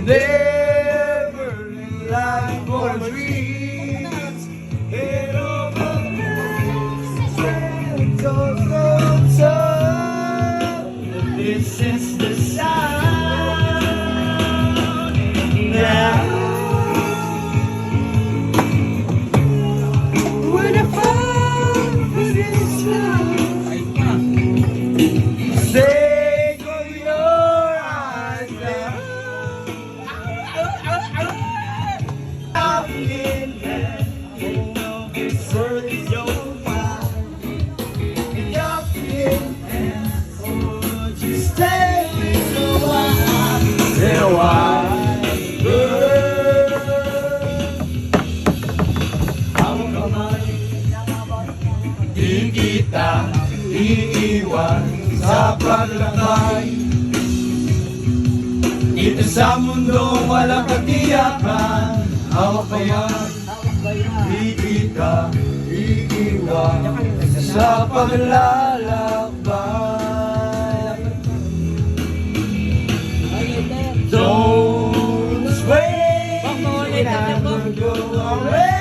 never like for dreams. Pero this is the sound now. When I fall for this love, take of your eyes now. I've been there. This earth is your wild. And you've been there. Oh, just take me a while. Then why? Di kita iiwan sa paglakay. Dito sa mundong walang katiyakan, hawak bayan. Di kita iiwan sa paglalakbay. Don't sway, never go away.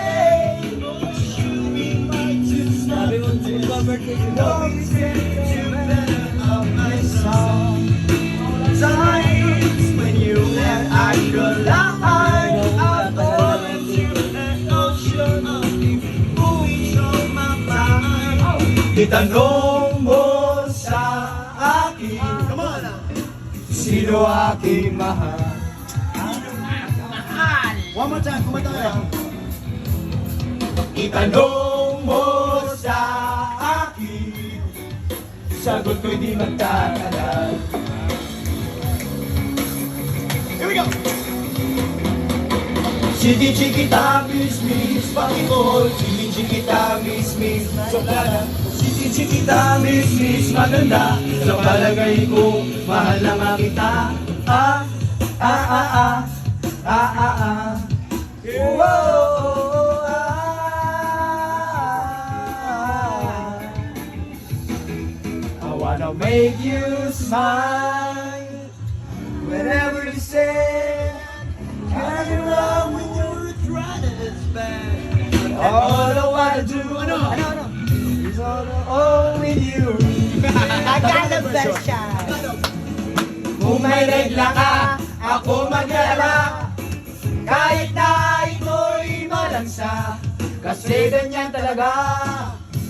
Times when you and I collide, I fall into an ocean of emotion on my mind. Itanong mo sa akin, sino aking mahal? One more time, kumanta kayo. Itanong mo sa akin, sagot ko'y di magtatagal. Here we go! Chiki-chikita, miss-miss, pakikol. Chiki-chikita, miss-miss, sobrada. Chiki-chikita, miss-miss, maganda. Sa palagay ko, mahal na nga kita. Ah, ah, ah, ah, ah, ah, ah. Whoa, ah. I wanna make you smile whenever you say carry around with your arthritis bag. All I wanna do is all with you. I got the best shot. Kung may regla ka, ako mag-alala. Kahit na ito'y malansa, kasi ganyan talaga,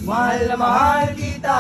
mahal na mahal kita.